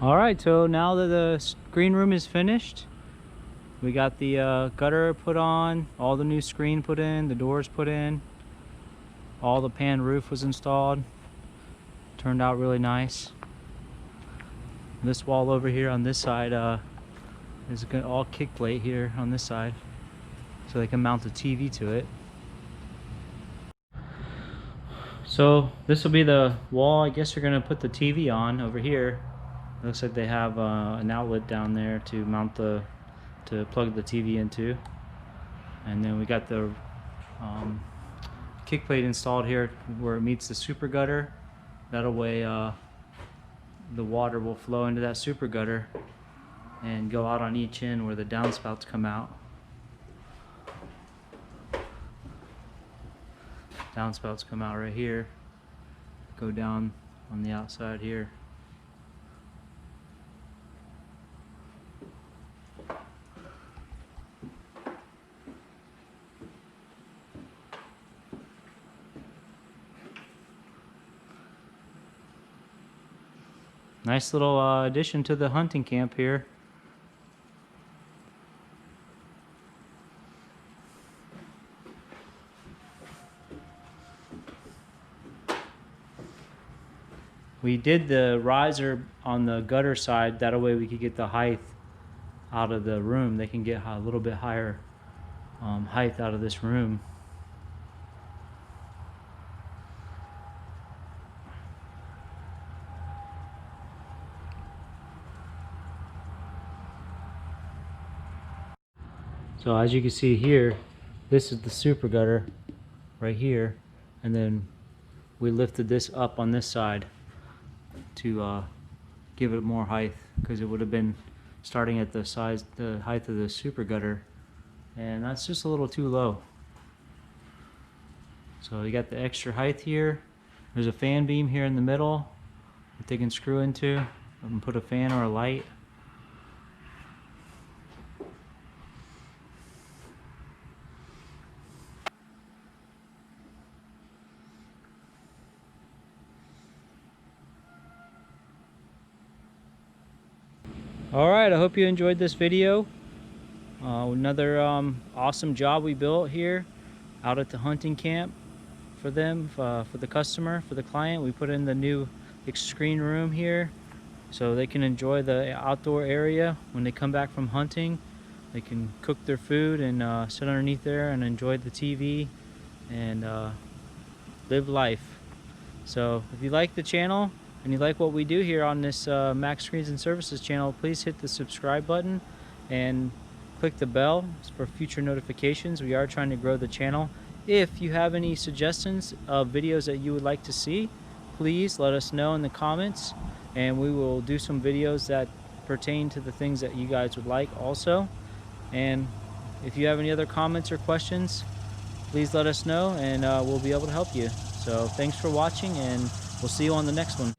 Alright, so now that the screen room is finished, we got the gutter put on, all the new screen put in, the doors put in, all the pan roof was installed. Turned out really nice. This wall over here on this side is all kick plate here on this side, so they can mount the TV to it. So this will be the wall. I guess you're gonna put the TV on over here. Looks like they have an outlet down there to mount to plug the TV into, and then we got the kick plate installed here where it meets the super gutter. That way the water will flow into that super gutter and go out on each end where the downspouts come out. Downspouts come out right here, go down on the outside here. Nice little addition to the hunting camp here. We did the riser on the gutter side, that way we could get the height out of the room. They can get a little bit higher height out of this room. So as you can see here, this is the super gutter right here, and then we lifted this up on this side to give it more height, because it would have been starting at the height of the super gutter, and that's just a little too low. So you got the extra height here. There's a fan beam here in the middle that they can screw into and put a fan or a light. Alright, I hope you enjoyed this video. Another awesome job we built here out at the hunting camp for them, for the customer, for the client. We put in the new screen room here so they can enjoy the outdoor area when they come back from hunting. They can cook their food and sit underneath there and enjoy the TV and live life. So if you like the channel and you like what we do here on this Mac Screens and Services channel, please hit the subscribe button and click the bell for future notifications. We are trying to grow the channel. If you have any suggestions of videos that you would like to see, please let us know in the comments, and we will do some videos that pertain to the things that you guys would like also. And if you have any other comments or questions, please let us know, and we'll be able to help you. So thanks for watching, and we'll see you on the next one.